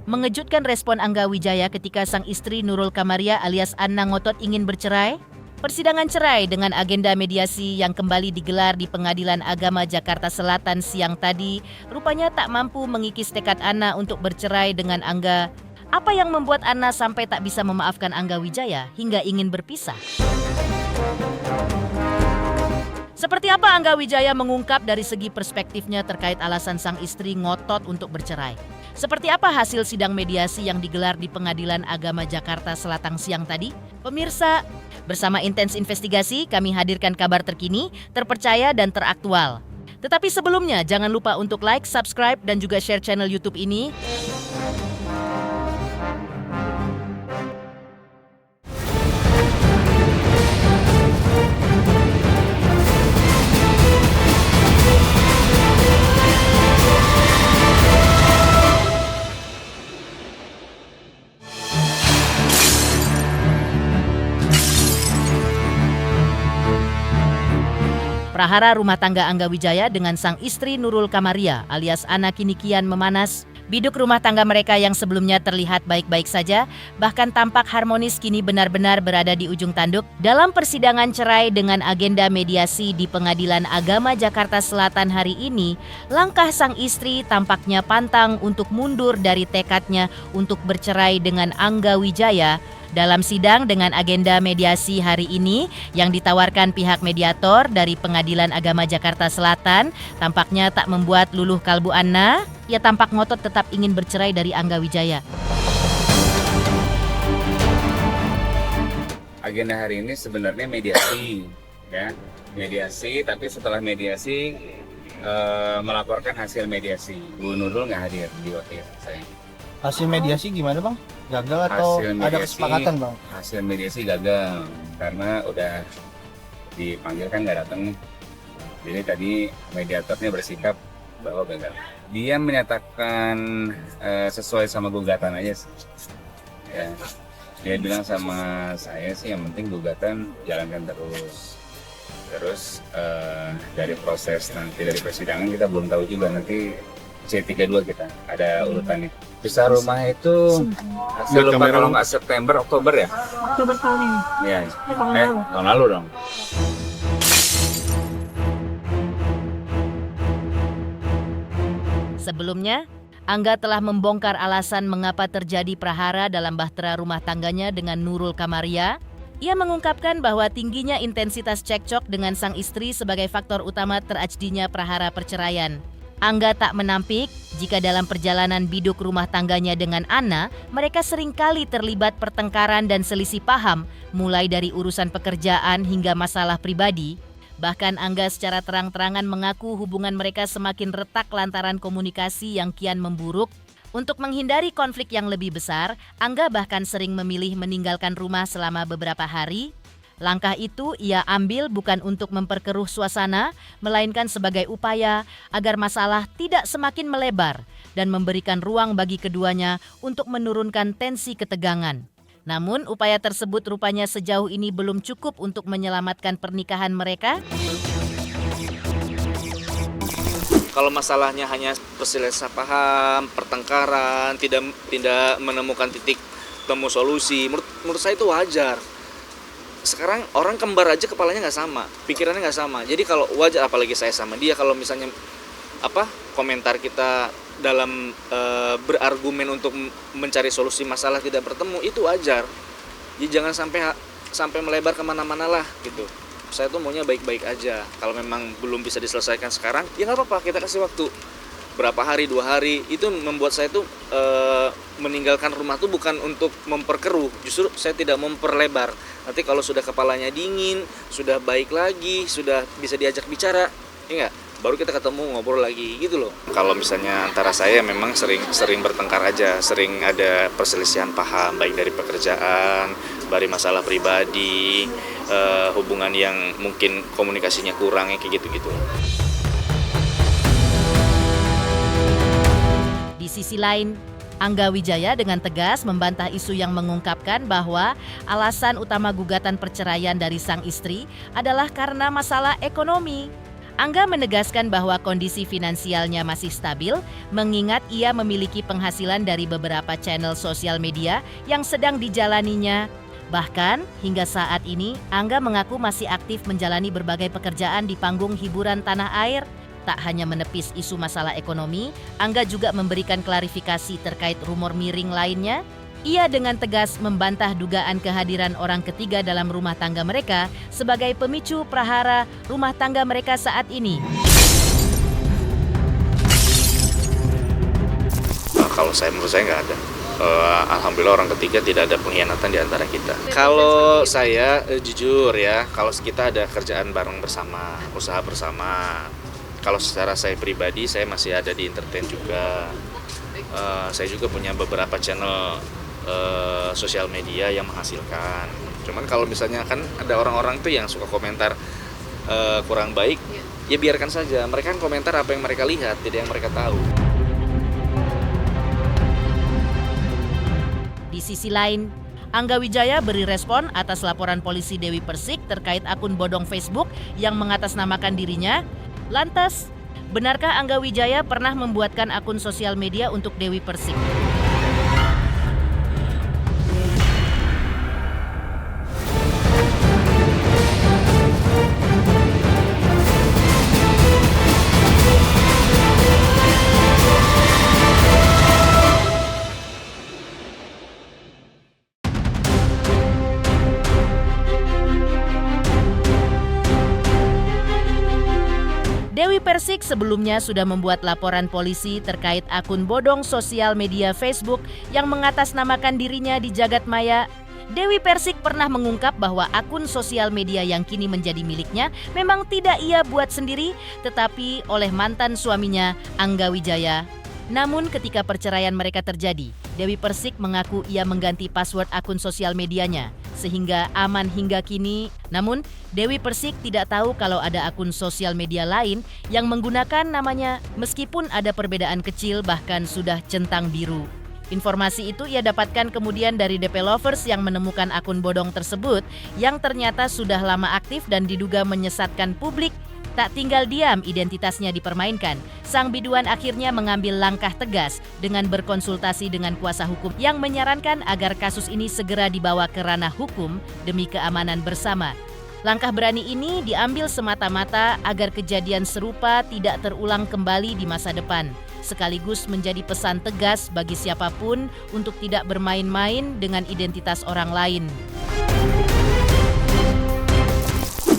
Mengejutkan respon Angga Wijaya ketika sang istri Nurul Kamaria alias Anna ngotot ingin bercerai. Persidangan cerai dengan agenda mediasi yang kembali digelar di Pengadilan Agama Jakarta Selatan siang tadi rupanya tak mampu mengikis tekad Anna untuk bercerai dengan Angga. Apa yang membuat Anna sampai tak bisa memaafkan Angga Wijaya hingga ingin berpisah? Seperti apa Angga Wijaya mengungkap dari segi perspektifnya terkait alasan sang istri ngotot untuk bercerai? Seperti apa hasil sidang mediasi yang digelar di Pengadilan Agama Jakarta Selatan siang tadi? Pemirsa, bersama Intens Investigasi kami hadirkan kabar terkini, terpercaya dan teraktual. Tetapi sebelumnya jangan lupa untuk like, subscribe dan juga share channel YouTube ini. Prahara rumah tangga Angga Wijaya dengan sang istri Nurul Kamaria alias Anna kini kian memanas. Biduk rumah tangga mereka yang sebelumnya terlihat baik-baik saja, bahkan tampak harmonis kini benar-benar berada di ujung tanduk. Dalam persidangan cerai dengan agenda mediasi di Pengadilan Agama Jakarta Selatan hari ini, langkah sang istri tampaknya pantang untuk mundur dari tekadnya untuk bercerai dengan Angga Wijaya. Dalam sidang dengan agenda mediasi hari ini yang ditawarkan pihak mediator dari Pengadilan Agama Jakarta Selatan tampaknya tak membuat luluh kalbu Anna. Ia tampak ngotot tetap ingin bercerai dari Angga Wijaya. Agenda hari ini sebenarnya mediasi, ya mediasi. Tapi setelah mediasi melaporkan hasil mediasi. Bu Nurul nggak hadir di hotel saya. Hasil mediasi gimana bang? Gagal atau ada kesepakatan bang? Hasil mediasi gagal karena udah dipanggil kan nggak datang. Jadi tadi mediatornya bersikap bahwa gagal. Dia menyatakan sesuai sama gugatan aja. Ya. Dia bilang sama saya sih yang penting gugatan jalankan terus. Terus dari proses nanti dari persidangan kita belum tahu juga nanti C32 kita ada urutannya. Besar rumah itu hasil lupa kalau nggak September, Oktober ya? Oktober tahun ini. Iya. Tahun lalu dong. Sebelumnya, Angga telah membongkar alasan mengapa terjadi prahara dalam bahtera rumah tangganya dengan Nurul Kamaria. Ia mengungkapkan bahwa tingginya intensitas cekcok dengan sang istri sebagai faktor utama terajdinya prahara perceraian. Angga tak menampik jika dalam perjalanan biduk rumah tangganya dengan Anna, mereka seringkali terlibat pertengkaran dan selisih paham, mulai dari urusan pekerjaan hingga masalah pribadi. Bahkan Angga secara terang-terangan mengaku hubungan mereka semakin retak lantaran komunikasi yang kian memburuk. Untuk menghindari konflik yang lebih besar, Angga bahkan sering memilih meninggalkan rumah selama beberapa hari. Langkah itu ia ambil bukan untuk memperkeruh suasana, melainkan sebagai upaya agar masalah tidak semakin melebar dan memberikan ruang bagi keduanya untuk menurunkan tensi ketegangan. Namun upaya tersebut rupanya sejauh ini belum cukup untuk menyelamatkan pernikahan mereka. Kalau masalahnya hanya perselisihan paham, pertengkaran, tidak menemukan titik temu solusi, menurut saya itu wajar. Sekarang orang kembar aja kepalanya nggak sama, pikirannya nggak sama. Jadi kalau wajar, apalagi saya sama dia, kalau misalnya komentar kita dalam berargumen untuk mencari solusi masalah tidak bertemu, itu wajar. Jadi jangan sampai melebar kemana-mana lah gitu. Saya tuh maunya baik-baik aja. Kalau memang belum bisa diselesaikan sekarang, ya nggak apa-apa, kita kasih waktu berapa hari, 2 hari. Itu membuat saya tuh meninggalkan rumah tuh bukan untuk memperkeruh, justru saya tidak memperlebar. Nanti kalau sudah kepalanya dingin, sudah baik lagi, sudah bisa diajak bicara, ya enggak? Baru kita ketemu ngobrol lagi gitu loh. Kalau misalnya antara saya memang sering bertengkar aja, sering ada perselisihan paham baik dari pekerjaan, dari masalah pribadi, hubungan yang mungkin komunikasinya kurang, kayak gitu-gitu. Di sisi lain, Angga Wijaya dengan tegas membantah isu yang mengungkapkan bahwa alasan utama gugatan perceraian dari sang istri adalah karena masalah ekonomi. Angga menegaskan bahwa kondisi finansialnya masih stabil, mengingat ia memiliki penghasilan dari beberapa channel sosial media yang sedang dijalaninya. Bahkan, hingga saat ini, Angga mengaku masih aktif menjalani berbagai pekerjaan di panggung hiburan tanah air. Tak hanya menepis isu masalah ekonomi, Angga juga memberikan klarifikasi terkait rumor miring lainnya. Ia dengan tegas membantah dugaan kehadiran orang ketiga dalam rumah tangga mereka sebagai pemicu prahara rumah tangga mereka saat ini. Kalau menurut saya nggak ada. Alhamdulillah orang ketiga tidak ada pengkhianatan di antara kita. Kalau saya jujur ya, kalau kita ada kerjaan bareng bersama, usaha bersama. Kalau secara saya pribadi, saya masih ada di entertain juga. Saya juga punya beberapa channel sosial media yang menghasilkan. Cuman kalau misalnya kan ada orang-orang tuh yang suka komentar kurang baik, ya biarkan saja. Mereka kan komentar apa yang mereka lihat, tidak yang mereka tahu. Di sisi lain, Angga Wijaya beri respon atas laporan polisi Dewi Persik terkait akun bodong Facebook yang mengatasnamakan dirinya. Lantas, benarkah Angga Wijaya pernah membuatkan akun sosial media untuk Dewi Persik? Dewi Persik sebelumnya sudah membuat laporan polisi terkait akun bodong sosial media Facebook yang mengatasnamakan dirinya di jagat maya. Dewi Persik pernah mengungkap bahwa akun sosial media yang kini menjadi miliknya memang tidak ia buat sendiri, tetapi oleh mantan suaminya, Angga Wijaya. Namun ketika perceraian mereka terjadi, Dewi Persik mengaku ia mengganti password akun sosial medianya, sehingga aman hingga kini. Namun, Dewi Persik tidak tahu kalau ada akun sosial media lain yang menggunakan namanya meskipun ada perbedaan kecil bahkan sudah centang biru. Informasi itu ia dapatkan kemudian dari DP Lovers yang menemukan akun bodong tersebut yang ternyata sudah lama aktif dan diduga menyesatkan publik. Tak tinggal diam identitasnya dipermainkan, sang biduan akhirnya mengambil langkah tegas dengan berkonsultasi dengan kuasa hukum yang menyarankan agar kasus ini segera dibawa ke ranah hukum demi keamanan bersama. Langkah berani ini diambil semata-mata agar kejadian serupa tidak terulang kembali di masa depan, sekaligus menjadi pesan tegas bagi siapapun untuk tidak bermain-main dengan identitas orang lain.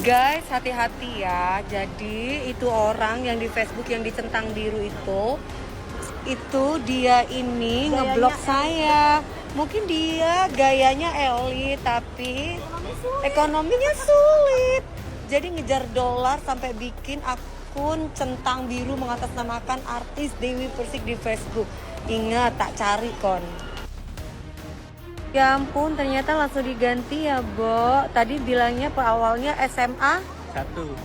Guys, hati-hati ya. Jadi itu orang yang di Facebook yang dicentang biru itu dia ini ngeblok saya. Mungkin dia gayanya elit tapi ekonominya sulit. Jadi ngejar dolar sampai bikin akun centang biru mengatasnamakan artis Dewi Persik di Facebook. Ingat, tak cari kon. Ya ampun, ternyata langsung diganti ya, Bo. Tadi bilangnya awalnya SMA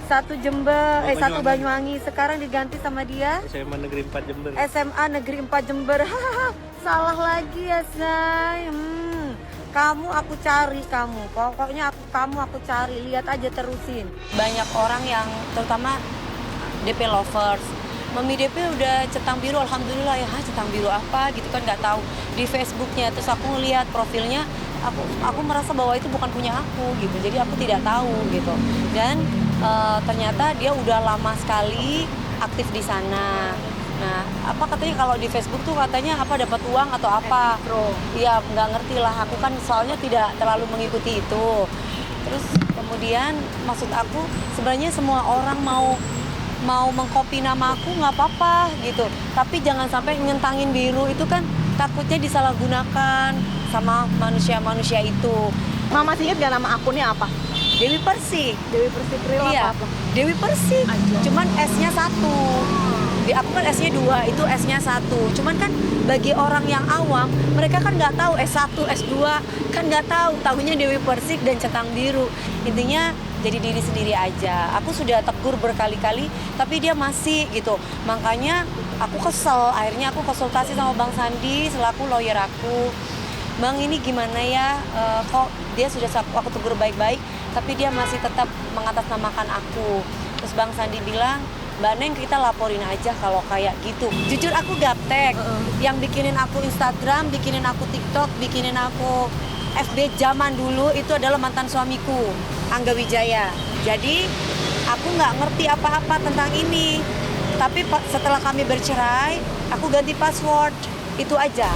satu Jember, satu Banyuwangi. Sekarang diganti sama dia SMA Negeri 4 Jember. SMA Negeri 4 Jember. Salah lagi ya, Say. Kamu aku cari kamu. Pokoknya aku cari. Lihat aja terusin. Banyak orang yang terutama DP Lovers Mami DP udah centang biru, alhamdulillah ya, centang biru apa gitu kan, nggak tahu di Facebooknya. Terus aku ngeliat profilnya, aku merasa bahwa itu bukan punya aku gitu, jadi aku tidak tahu gitu. Dan ternyata dia udah lama sekali aktif di sana. Nah, apa katanya kalau di Facebook tuh katanya apa dapat uang atau apa? Iya, nggak ngerti lah. Aku kan soalnya tidak terlalu mengikuti itu. Terus kemudian maksud aku sebenarnya semua orang mau mengcopy nama aku nggak apa-apa gitu, tapi jangan sampai nyentangin biru, itu kan takutnya disalahgunakan sama manusia-manusia itu. Mama masih ingat gak nama akunnya apa? Dewi Persik. Dewi Persik real Iya, apa? Dewi Persik. Aja. Cuman S-nya 1. Di aku kan S-nya 2, itu S-nya 1. Cuman kan bagi orang yang awam, mereka kan nggak tahu S1, S2, kan nggak tahu. Tahunya Dewi Persik dan centang biru. Intinya jadi diri sendiri aja. Aku sudah tegur berkali-kali, tapi dia masih gitu. Makanya aku kesel. Akhirnya aku konsultasi sama Bang Sandi selaku lawyer aku. Bang, ini gimana ya? Kok dia sudah aku tegur baik-baik, tapi dia masih tetap mengatasnamakan aku. Terus Bang Sandi bilang, Mbak Neng kita laporin aja kalau kayak gitu. Jujur aku gaptek, yang bikinin aku Instagram, bikinin aku TikTok, bikinin aku FB zaman dulu itu adalah mantan suamiku, Angga Wijaya. Jadi aku nggak ngerti apa-apa tentang ini. Tapi setelah kami bercerai, aku ganti password, itu aja.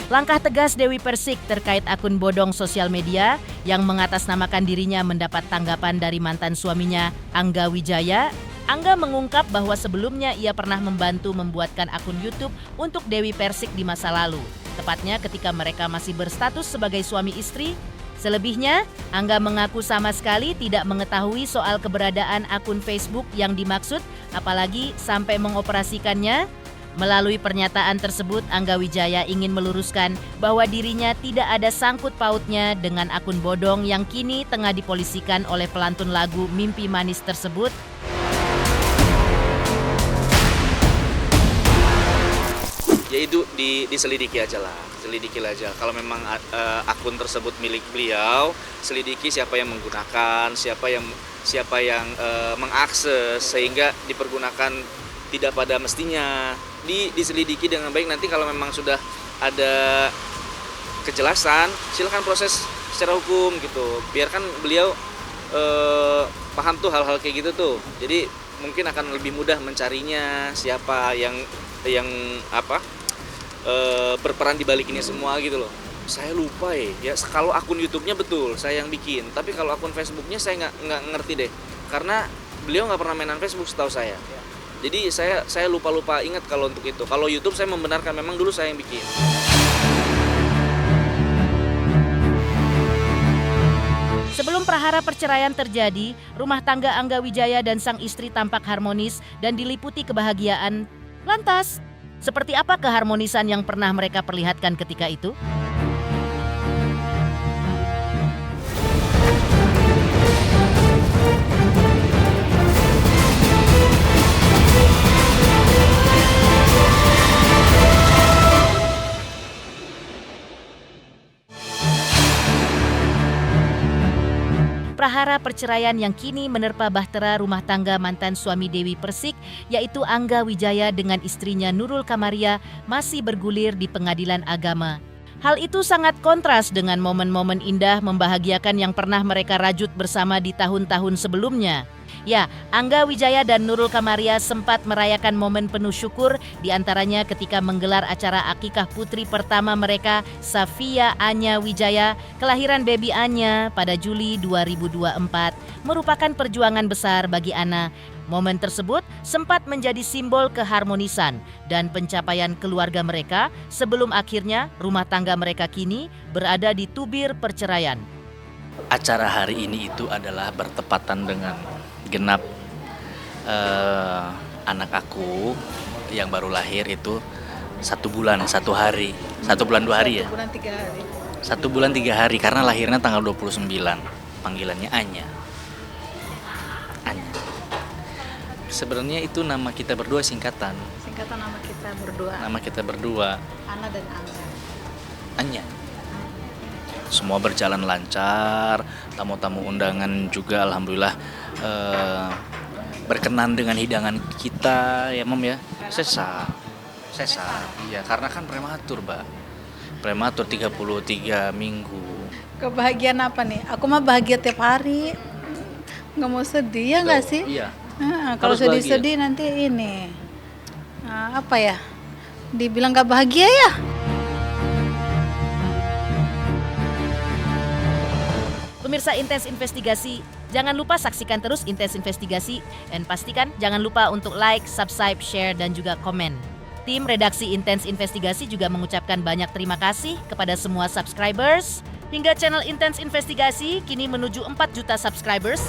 Langkah tegas Dewi Persik terkait akun bodong sosial media yang mengatasnamakan dirinya mendapat tanggapan dari mantan suaminya, Angga Wijaya. Angga mengungkap bahwa sebelumnya ia pernah membantu membuatkan akun YouTube untuk Dewi Persik di masa lalu, tepatnya ketika mereka masih berstatus sebagai suami istri. Selebihnya, Angga mengaku sama sekali tidak mengetahui soal keberadaan akun Facebook yang dimaksud, apalagi sampai mengoperasikannya. Melalui pernyataan tersebut, Angga Wijaya ingin meluruskan bahwa dirinya tidak ada sangkut pautnya dengan akun bodong yang kini tengah dipolisikan oleh pelantun lagu Mimpi Manis tersebut. Ya itu diselidiki aja lah, selidiki aja. Kalau memang akun tersebut milik beliau, selidiki siapa yang menggunakan, siapa yang mengakses sehingga dipergunakan tidak pada mestinya. Diselidiki dengan baik, nanti kalau memang sudah ada kejelasan, silakan proses secara hukum gitu. Biarkan beliau paham tuh hal-hal kayak gitu tuh. Jadi mungkin akan lebih mudah mencarinya, siapa yang berperan di balik ini semua gitu loh. Saya lupa ya kalau akun YouTube-nya betul saya yang bikin, tapi kalau akun Facebook-nya saya nggak ngerti deh, karena beliau nggak pernah mainan Facebook setahu saya. Jadi saya lupa ingat kalau untuk itu. Kalau YouTube saya membenarkan memang dulu saya yang bikin. Sebelum prahara perceraian terjadi, rumah tangga Angga Wijaya dan sang istri tampak harmonis dan diliputi kebahagiaan. Lantas, seperti apa keharmonisan yang pernah mereka perlihatkan ketika itu? Prahara perceraian yang kini menerpa bahtera rumah tangga mantan suami Dewi Persik, yaitu Angga Wijaya dengan istrinya Nurul Kamaria, masih bergulir di pengadilan agama. Hal itu sangat kontras dengan momen-momen indah membahagiakan yang pernah mereka rajut bersama di tahun-tahun sebelumnya. Ya, Angga Wijaya dan Nurul Kamaria sempat merayakan momen penuh syukur, diantaranya ketika menggelar acara akikah putri pertama mereka, Safia Anya Wijaya, kelahiran baby Anya pada Juli 2024, merupakan perjuangan besar bagi Ana. Momen tersebut sempat menjadi simbol keharmonisan dan pencapaian keluarga mereka sebelum akhirnya rumah tangga mereka kini berada di tubir perceraian. Acara hari ini itu adalah bertepatan dengan genap anak aku yang baru lahir itu 1 bulan 1 hari, 1 bulan 2 hari ya? 1 bulan 3 hari. 1 bulan 3 hari karena lahirnya tanggal 29, panggilannya Anya. Sebenarnya itu nama kita berdua singkatan. Singkatan nama kita berdua. Nama kita berdua. Ana dan Angga. Anya. Semua berjalan lancar, tamu-tamu undangan juga alhamdulillah berkenan dengan hidangan kita ya Mom ya. Sesar. Iya, karena kan prematur, Mbak. Prematur 33 minggu. Kebahagiaan apa nih? Aku mah bahagia tiap hari. Nggak mau sedih ya nggak sih? Iya. Kalau sedih-sedih nanti ini apa ya? Dibilang nggak bahagia ya? Pemirsa Intens Investigasi, jangan lupa saksikan terus Intens Investigasi dan pastikan jangan lupa untuk like, subscribe, share, dan juga komen. Tim redaksi Intens Investigasi juga mengucapkan banyak terima kasih kepada semua subscribers. Hingga channel Intens Investigasi kini menuju 4 juta subscribers.